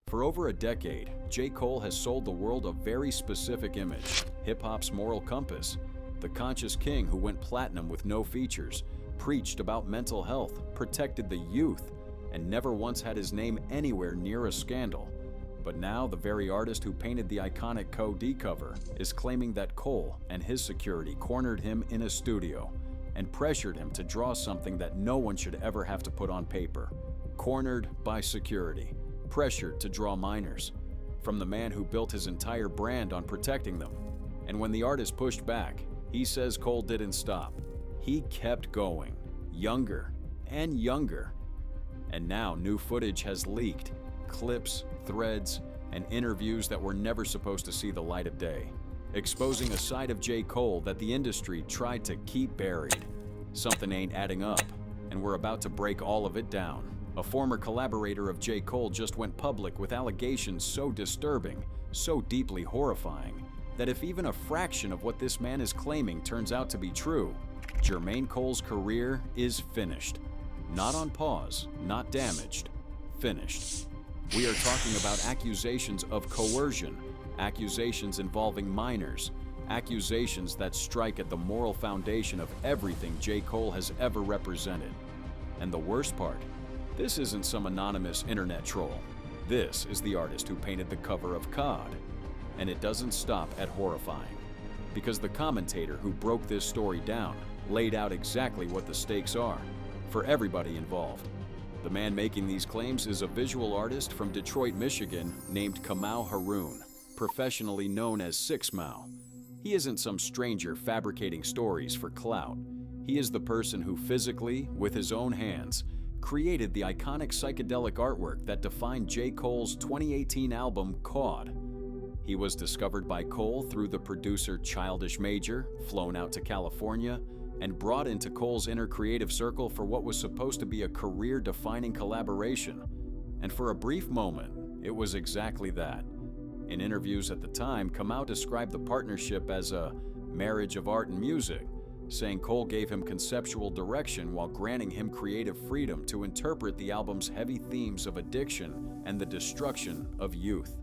For over a decade, J. Cole has sold the world a very specific image: hip-hop's moral compass, the conscious king who went platinum with no features, preached about mental health, protected the youth, and never once had his name anywhere near a scandal. But now the very artist who painted the iconic Co-D cover is claiming that Cole and his security cornered him in a studio and pressured him to draw something that no one should ever have to put on paper. Cornered by security, pressured to draw minors, from the man who built his entire brand on protecting them. And when the artist pushed back, he says Cole didn't stop. He kept going, younger and younger. And now new footage has leaked, clips, threads, and interviews that were never supposed to see the light of day, exposing a side of J. Cole that the industry tried to keep buried. Something ain't adding up, and we're about to break all of it down. A former collaborator of J. Cole just went public with allegations so disturbing, so deeply horrifying, that if even a fraction of what this man is claiming turns out to be true, Jermaine Cole's career is finished. Not on pause, not damaged, finished. We are talking about accusations of coercion, accusations involving minors, accusations that strike at the moral foundation of everything J. Cole has ever represented. And the worst part, this isn't some anonymous internet troll. This is the artist who painted the cover of COD. And it doesn't stop at horrifying, because the commentator who broke this story down laid out exactly what the stakes are for everybody involved. The man making these claims is a visual artist from Detroit, Michigan named Kamau Haroon, professionally known as 6mau. He isn't some stranger fabricating stories for clout. He is the person who physically, with his own hands, created the iconic psychedelic artwork that defined J. Cole's 2018 album, COD. He was discovered by Cole through the producer Childish Major, flown out to California, and brought into Cole's inner creative circle for what was supposed to be a career-defining collaboration. And for a brief moment, it was exactly that. In interviews at the time, Kamau described the partnership as a marriage of art and music, saying Cole gave him conceptual direction while granting him creative freedom to interpret the album's heavy themes of addiction and the destruction of youth.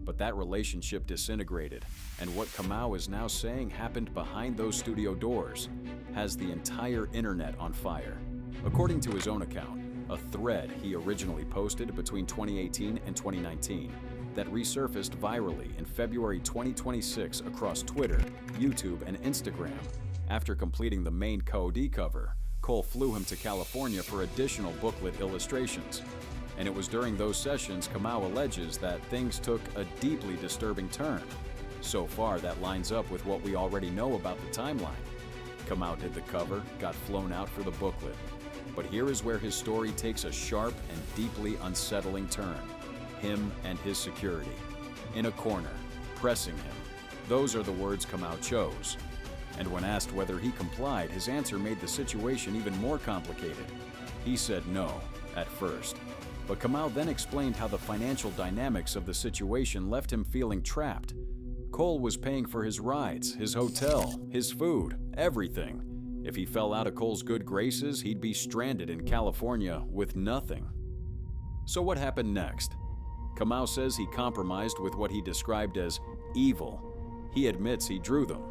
But that relationship disintegrated, and what Kamau is now saying happened behind those studio doors has the entire internet on fire. According to his own account, a thread he originally posted between 2018 and 2019 that resurfaced virally in February 2026 across Twitter, YouTube, and Instagram. After completing the main Co-D cover, Cole flew him to California for additional booklet illustrations. And it was during those sessions Kamau alleges that things took a deeply disturbing turn. So far, that lines up with what we already know about the timeline. Kamau did the cover, got flown out for the booklet. But here is where his story takes a sharp and deeply unsettling turn. Him and his security, in a corner, pressing him. Those are the words Kamau chose. And when asked whether he complied, his answer made the situation even more complicated. He said no, at first. But Kamau then explained how the financial dynamics of the situation left him feeling trapped. Cole was paying for his rides, his hotel, his food, everything. If he fell out of Cole's good graces, he'd be stranded in California with nothing. So what happened next? Kamau says he compromised with what he described as evil. He admits he drew them.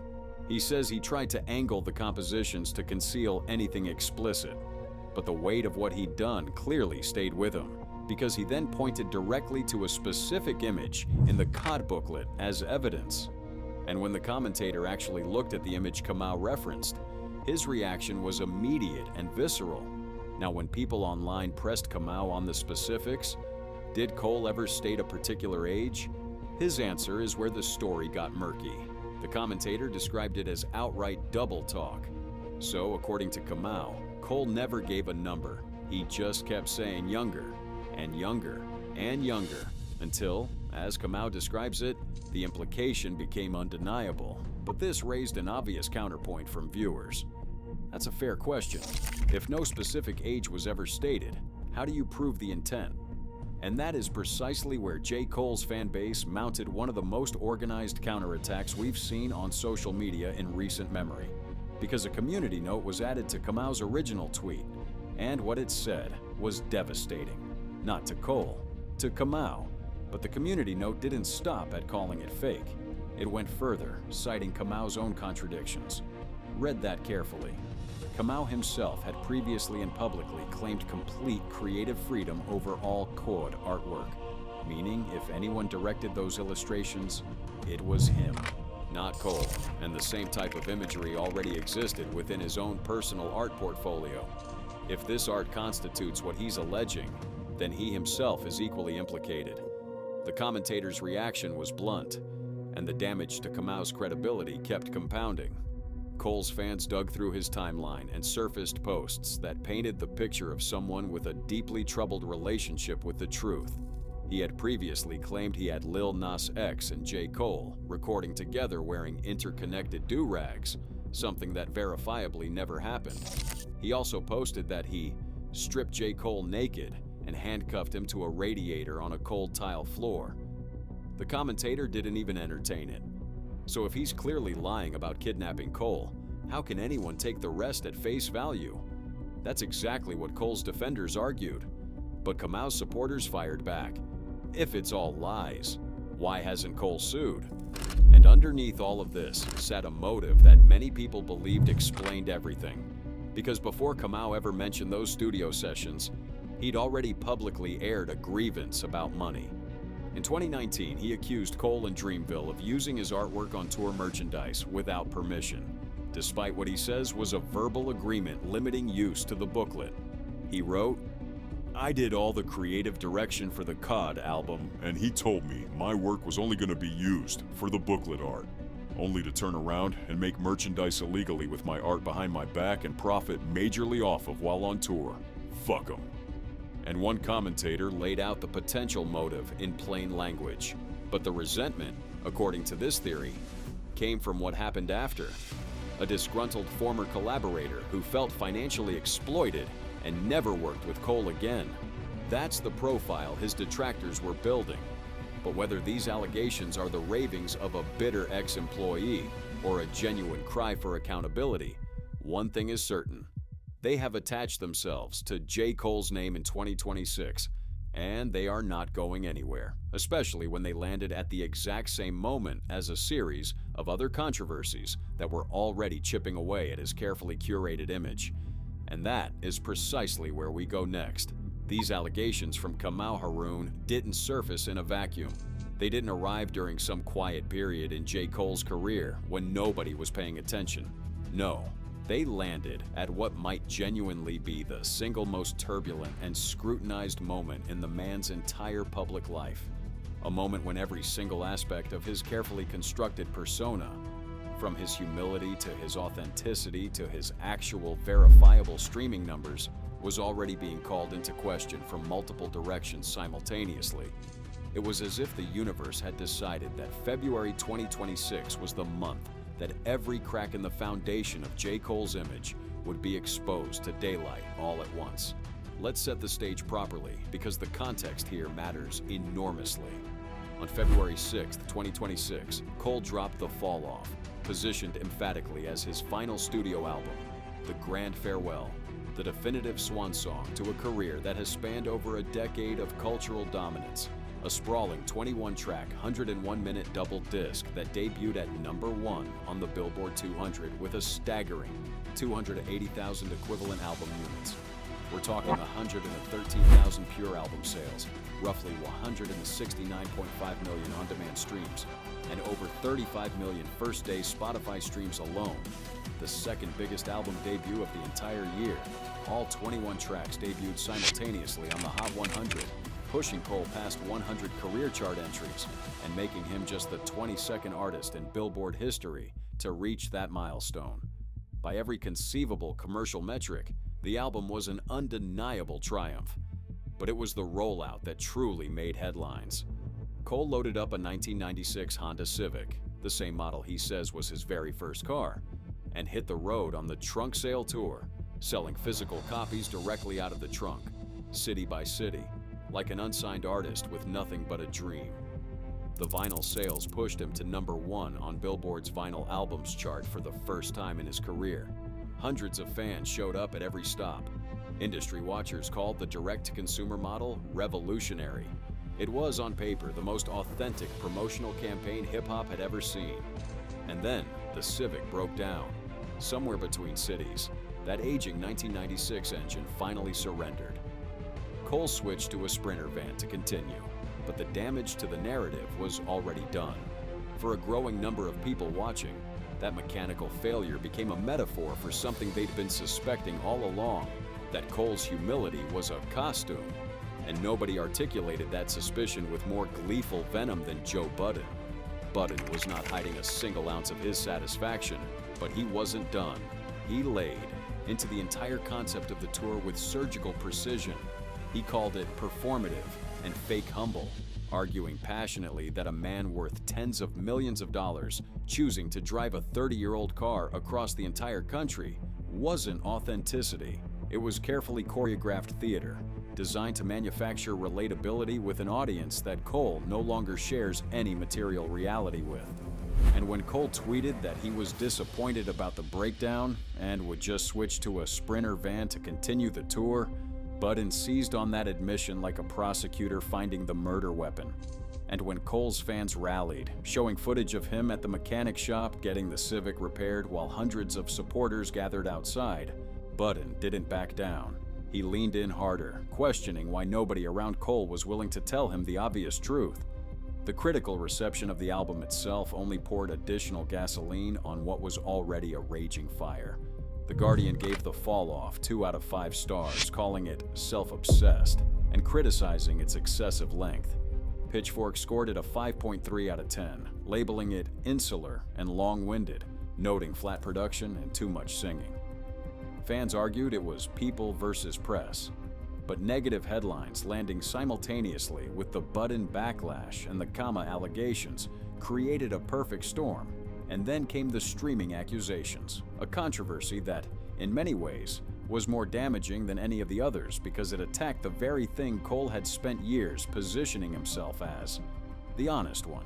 He says he tried to angle the compositions to conceal anything explicit. But the weight of what he'd done clearly stayed with him, because he then pointed directly to a specific image in the COD booklet as evidence. And when the commentator actually looked at the image Kamau referenced, his reaction was immediate and visceral. Now, when people online pressed Kamau on the specifics, did Cole ever state a particular age? His answer is where the story got murky. The commentator described it as outright double talk. So, according to Kamau, Cole never gave a number. He just kept saying younger and younger and younger until, as Kamau describes it, the implication became undeniable. But this raised an obvious counterpoint from viewers. That's a fair question. If no specific age was ever stated, how do you prove the intent? And that is precisely where J. Cole's fan base mounted one of the most organized counterattacks we've seen on social media in recent memory. Because a community note was added to Kamau's original tweet, and what it said was devastating. Not to Cole, to Kamau, But the community note didn't stop at calling it fake. It went further, citing Kamau's own contradictions. Read that carefully. Kamau himself had previously and publicly claimed complete creative freedom over all code artwork, meaning if anyone directed those illustrations, it was him, not Cole, and the same type of imagery already existed within his own personal art portfolio. If this art constitutes what he's alleging, then he himself is equally implicated. The commentator's reaction was blunt, and the damage to Kamau's credibility kept compounding. Cole's fans dug through his timeline and surfaced posts that painted the picture of someone with a deeply troubled relationship with the truth. He had previously claimed he had Lil Nas X and J. Cole recording together wearing interconnected do-rags, something that verifiably never happened. He also posted that he stripped J. Cole naked and handcuffed him to a radiator on a cold tile floor. The commentator didn't even entertain it. So if he's clearly lying about kidnapping Cole, how can anyone take the rest at face value? That's exactly what Cole's defenders argued. But Kamau's supporters fired back. If it's all lies, why hasn't Cole sued? And underneath all of this sat a motive that many people believed explained everything. Because before Kamau ever mentioned those studio sessions, he'd already publicly aired a grievance about money. In 2019, he accused Cole and Dreamville of using his artwork on tour merchandise without permission, despite what he says was a verbal agreement limiting use to the booklet. He wrote, "I did all the creative direction for the COD album, and he told me my work was only going to be used for the booklet art, only to turn around and make merchandise illegally with my art behind my back and profit majorly off of while on tour. Fuck him." And one commentator laid out the potential motive in plain language. But the resentment, according to this theory, came from what happened after. A disgruntled former collaborator who felt financially exploited and never worked with Cole again. That's the profile his detractors were building. But whether these allegations are the ravings of a bitter ex-employee or a genuine cry for accountability, one thing is certain. They have attached themselves to J. Cole's name in 2026, and they are not going anywhere, especially when they landed at the exact same moment as a series of other controversies that were already chipping away at his carefully curated image. And that is precisely where we go next. These allegations from Kamau Haroon didn't surface in a vacuum. They didn't arrive during some quiet period in J. Cole's career when nobody was paying attention. No. They landed at what might genuinely be the single most turbulent and scrutinized moment in the man's entire public life. A moment when every single aspect of his carefully constructed persona, from his humility to his authenticity to his actual verifiable streaming numbers, was already being called into question from multiple directions simultaneously. It was as if the universe had decided that February 2026 was the month that every crack in the foundation of J. Cole's image would be exposed to daylight all at once. Let's set the stage properly, because the context here matters enormously. On February 6, 2026, Cole dropped The Fall Off, positioned emphatically as his final studio album, The Grand Farewell, the definitive swan song to a career that has spanned over a decade of cultural dominance. A sprawling 21-track, 101-minute double disc that debuted at #1 on the Billboard 200 with a staggering 280,000 equivalent album units. We're talking 113,000 pure album sales, roughly 169.5 million on-demand streams, and over 35 million first-day Spotify streams alone. The second biggest album debut of the entire year. All 21 tracks debuted simultaneously on the Hot 100, pushing Cole past 100 career chart entries and making him just the 22nd artist in Billboard history to reach that milestone. By every conceivable commercial metric, the album was an undeniable triumph. But it was the rollout that truly made headlines. Cole loaded up a 1996 Honda Civic, the same model he says was his very first car, and hit the road on the trunk sale tour, selling physical copies directly out of the trunk, city by city, like an unsigned artist with nothing but a dream. The vinyl sales pushed him to #1 on Billboard's vinyl albums chart for the first time in his career. Hundreds of fans showed up at every stop. Industry watchers called the direct-to-consumer model revolutionary. It was, on paper, the most authentic promotional campaign hip-hop had ever seen. And then, the Civic broke down. Somewhere between cities, that aging 1996 engine finally surrendered. Cole switched to a Sprinter van to continue, but the damage to the narrative was already done. For a growing number of people watching, that mechanical failure became a metaphor for something they'd been suspecting all along, that Cole's humility was a costume. And nobody articulated that suspicion with more gleeful venom than Joe Budden. Budden was not hiding a single ounce of his satisfaction, but he wasn't done. He laid into the entire concept of the tour with surgical precision. He called it performative and fake humble, arguing passionately that a man worth tens of millions of dollars choosing to drive a 30-year-old car across the entire country wasn't authenticity. It was carefully choreographed theater, designed to manufacture relatability with an audience that Cole no longer shares any material reality with. And when Cole tweeted that he was disappointed about the breakdown and would just switch to a Sprinter van to continue the tour, Budden seized on that admission like a prosecutor finding the murder weapon. And when Cole's fans rallied, showing footage of him at the mechanic shop getting the Civic repaired while hundreds of supporters gathered outside, Budden didn't back down. He leaned in harder, questioning why nobody around Cole was willing to tell him the obvious truth. The critical reception of the album itself only poured additional gasoline on what was already a raging fire. The Guardian gave The Fall Off 2 out of 5 stars, calling it self-obsessed and criticizing its excessive length. Pitchfork scored it a 5.3 out of 10, labeling it insular and long-winded, noting flat production and too much singing. Fans argued it was people versus press, but negative headlines landing simultaneously with the Budden backlash and the comma allegations created a perfect storm. And then came the streaming accusations, a controversy that, in many ways, was more damaging than any of the others because it attacked the very thing Cole had spent years positioning himself as, the honest one.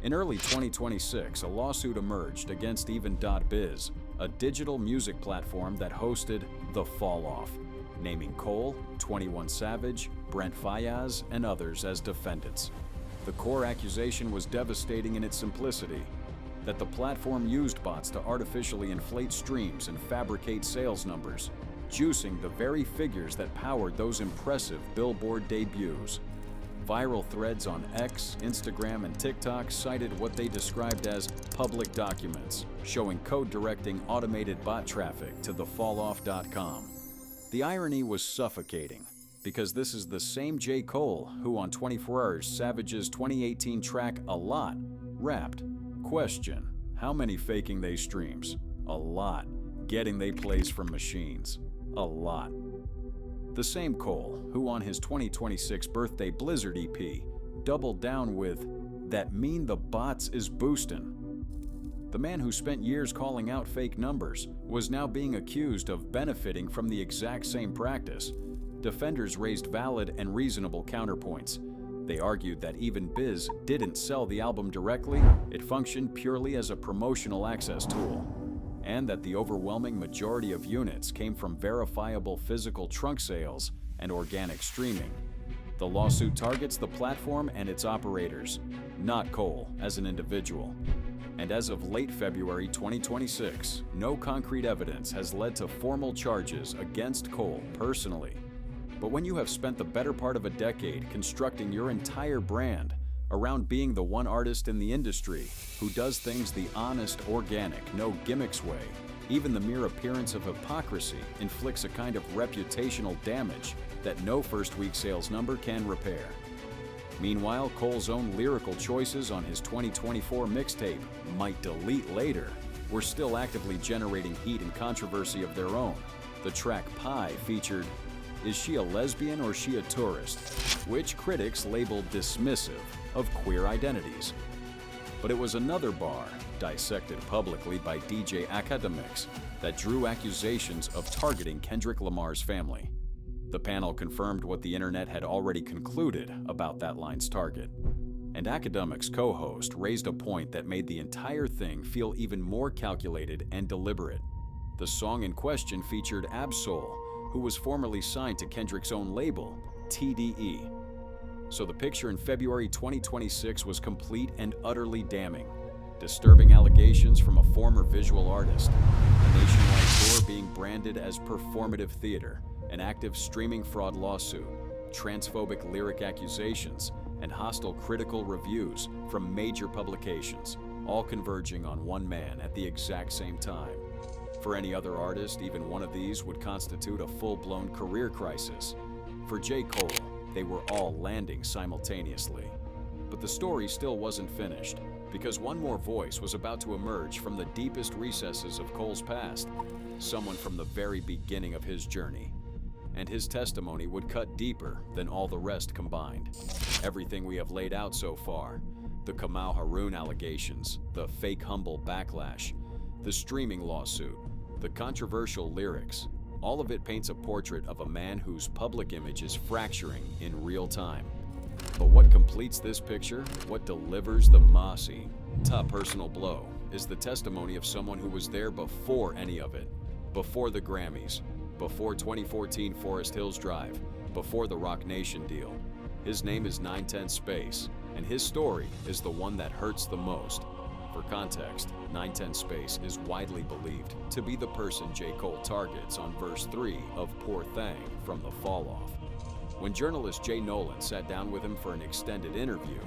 In early 2026, a lawsuit emerged against Even.biz, a digital music platform that hosted The Fall Off, naming Cole, 21 Savage, Brent Faiyaz, and others as defendants. The core accusation was devastating in its simplicity, that the platform used bots to artificially inflate streams and fabricate sales numbers, juicing the very figures that powered those impressive Billboard debuts. Viral threads on X, Instagram, and TikTok cited what they described as public documents, showing code directing automated bot traffic to thefalloff.com. The irony was suffocating, because this is the same J. Cole who on 24 Hours Savage's 2018 track A Lot rapped, question, how many faking they streams? A lot. Getting they plays from machines? A lot. The same Cole who on his 2026 birthday Blizzard EP doubled down with, that mean the bots is boostin'. The man who spent years calling out fake numbers was now being accused of benefiting from the exact same practice. Defenders raised valid and reasonable counterpoints. They argued that Even.biz didn't sell the album directly, it functioned purely as a promotional access tool, and that the overwhelming majority of units came from verifiable physical trunk sales and organic streaming. The lawsuit targets the platform and its operators, not Cole as an individual. And as of late February 2026, no concrete evidence has led to formal charges against Cole personally. But when you have spent the better part of a decade constructing your entire brand around being the one artist in the industry who does things the honest, organic, no gimmicks way, even the mere appearance of hypocrisy inflicts a kind of reputational damage that no first-week sales number can repair. Meanwhile, Cole's own lyrical choices on his 2024 mixtape, Might Delete Later, were still actively generating heat and controversy of their own. The track Pie featured, "Is she a lesbian or she a tourist?" which critics labeled dismissive of queer identities. But it was another bar, dissected publicly by DJ Academics, that drew accusations of targeting Kendrick Lamar's family. The panel confirmed what the internet had already concluded about that line's target. And Academics' co-host raised a point that made the entire thing feel even more calculated and deliberate. The song in question featured Absol, who was formerly signed to Kendrick's own label, TDE. So the picture in February 2026 was complete and utterly damning. Disturbing allegations from a former visual artist, a nationwide tour being branded as performative theater, an active streaming fraud lawsuit, transphobic lyric accusations, and hostile critical reviews from major publications, all converging on one man at the exact same time. For any other artist, even one of these would constitute a full-blown career crisis. For J. Cole, they were all landing simultaneously. But the story still wasn't finished, because one more voice was about to emerge from the deepest recesses of Cole's past, someone from the very beginning of his journey. And his testimony would cut deeper than all the rest combined. Everything we have laid out so far, the Kamau Harun allegations, the fake humble backlash, the streaming lawsuit, the controversial lyrics, all of it paints a portrait of a man whose public image is fracturing in real time. But what completes this picture, what delivers the mossy, top personal blow, is the testimony of someone who was there before any of it, before the Grammys, before 2014 Forest Hills Drive, before the Roc Nation deal. His name is 910 Space, and his story is the one that hurts the most. For context, 910 Space is widely believed to be the person J. Cole targets on verse 3 of Poor Thing from The Fall Off. When journalist Jay Nolan sat down with him for an extended interview,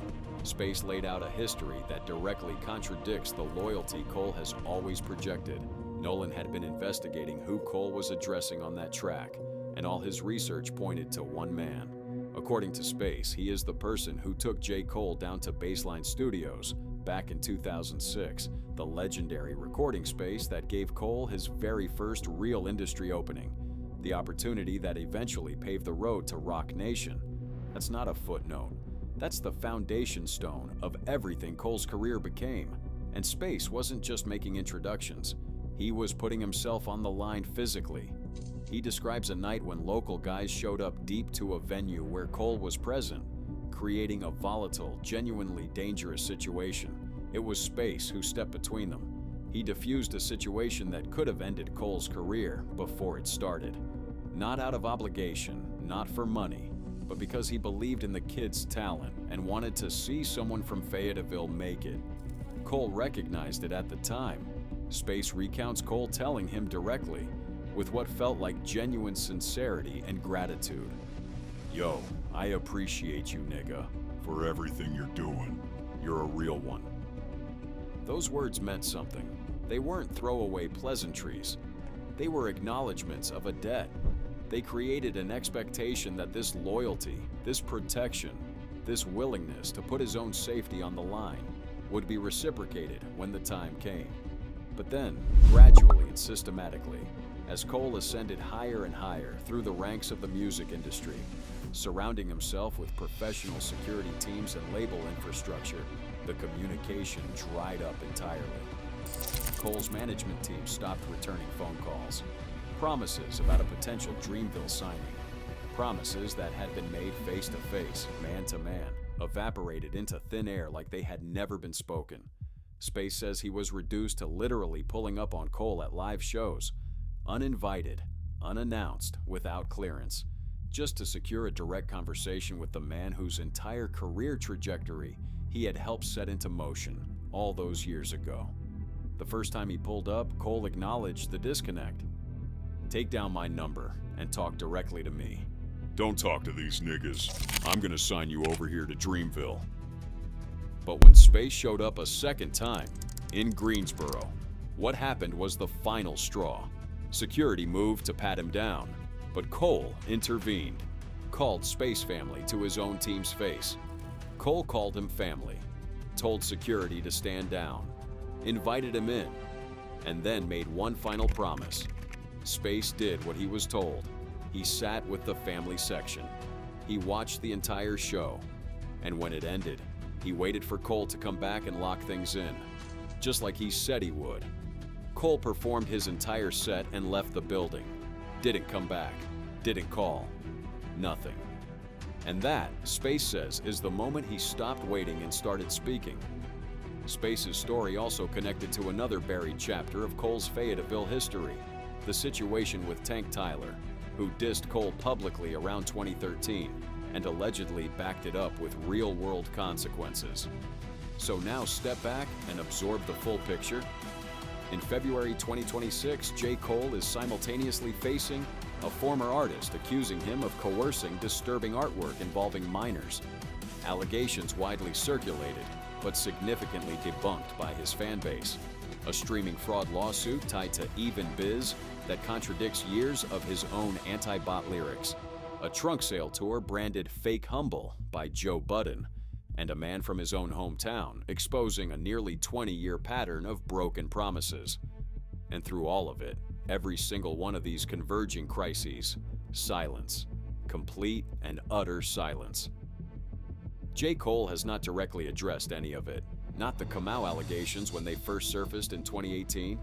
Space laid out a history that directly contradicts the loyalty Cole has always projected. Nolan had been investigating who Cole was addressing on that track, and all his research pointed to one man. According to Space, he is the person who took J. Cole down to Baseline Studios back in 2006, the legendary recording space that gave Cole his very first real industry opening, the opportunity that eventually paved the road to Roc Nation. That's not a footnote. That's the foundation stone of everything Cole's career became. And Space wasn't just making introductions. He was putting himself on the line physically. He describes a night when local guys showed up deep to a venue where Cole was present, creating a volatile, genuinely dangerous situation. It was Space who stepped between them. He diffused a situation that could have ended Cole's career before it started. Not out of obligation, not for money, but because he believed in the kid's talent and wanted to see someone from Fayetteville make it. Cole recognized it at the time. Space recounts Cole telling him directly, with what felt like genuine sincerity and gratitude. Yo, I appreciate you, nigga, for everything you're doing. You're a real one. Those words meant something. They weren't throwaway pleasantries. They were acknowledgments of a debt. They created an expectation that this loyalty, this protection, this willingness to put his own safety on the line would be reciprocated when the time came. But then, gradually and systematically, as Cole ascended higher and higher through the ranks of the music industry, surrounding himself with professional security teams and label infrastructure, the communication dried up entirely. Cole's management team stopped returning phone calls. Promises about a potential Dreamville signing, promises that had been made face-to-face, man-to-man, evaporated into thin air like they had never been spoken. Space says he was reduced to literally pulling up on Cole at live shows, uninvited, unannounced, without clearance, just to secure a direct conversation with the man whose entire career trajectory he had helped set into motion all those years ago. The first time he pulled up, Cole acknowledged the disconnect. "Take down my number and talk directly to me." Don't talk to these niggas. I'm gonna sign you over here to Dreamville. But when Space showed up a second time, in Greensboro, what happened was the final straw. Security moved to pat him down, but Cole intervened, called Space Family to his own team's face. Cole called him family, told security to stand down, invited him in, and then made one final promise. Space did what he was told. He sat with the family section. He watched the entire show, and when it ended, he waited for Cole to come back and lock things in, just like he said he would. Cole performed his entire set and left the building. Didn't come back, didn't call, nothing. And that, Space says, is the moment he stopped waiting and started speaking. Space's story also connected to another buried chapter of Cole's Fayetteville history, the situation with Tank Tyler, who dissed Cole publicly around 2013, and allegedly backed it up with real-world consequences. So now step back and absorb the full picture. In February 2026, J. Cole is simultaneously facing a former artist accusing him of coercing disturbing artwork involving minors. Allegations widely circulated, but significantly debunked by his fan base. A streaming fraud lawsuit tied to Even Biz that contradicts years of his own anti-bot lyrics. A trunk sale tour branded Fake Humble by Joe Budden, and a man from his own hometown exposing a nearly 20-year pattern of broken promises. And through all of it, every single one of these converging crises, silence. Complete and utter silence. J. Cole has not directly addressed any of it. Not the Kamau allegations when they first surfaced in 2018,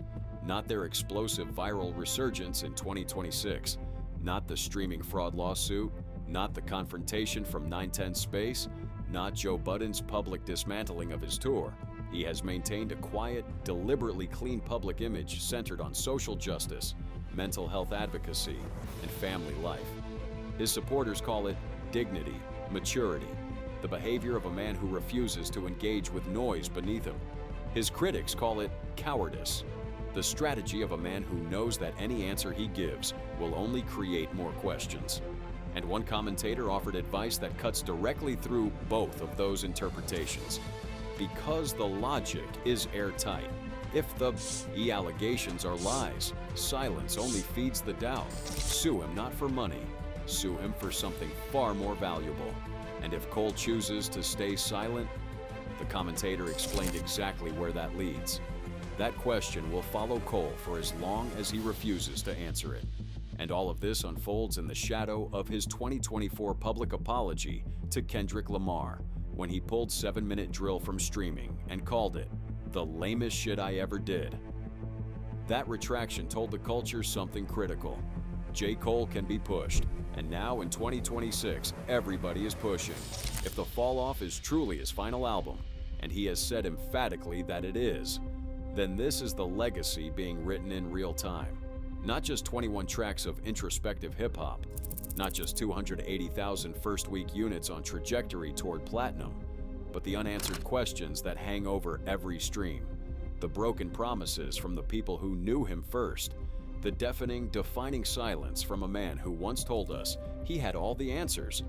not their explosive viral resurgence in 2026, not the streaming fraud lawsuit, not the confrontation from 910 Space, not Joe Budden's public dismantling of his tour. He has maintained a quiet, deliberately clean public image centered on social justice, mental health advocacy, and family life. His supporters call it dignity, maturity, the behavior of a man who refuses to engage with noise beneath him. His critics call it cowardice, the strategy of a man who knows that any answer he gives will only create more questions. And one commentator offered advice that cuts directly through both of those interpretations. Because the logic is airtight. If the allegations are lies, silence only feeds the doubt. Sue him not for money, sue him for something far more valuable. And if Cole chooses to stay silent, the commentator explained exactly where that leads. That question will follow Cole for as long as he refuses to answer it. And all of this unfolds in the shadow of his 2024 public apology to Kendrick Lamar when he pulled 7-Minute Drill from streaming and called it the lamest shit I ever did. That retraction told the culture something critical. J. Cole can be pushed, and now in 2026, everybody is pushing. If The Fall Off is truly his final album, and he has said emphatically that it is, then this is the legacy being written in real time. Not just 21 tracks of introspective hip-hop, not just 280,000 first-week units on trajectory toward platinum, but the unanswered questions that hang over every stream, the broken promises from the people who knew him first, the deafening, defining silence from a man who once told us he had all the answers,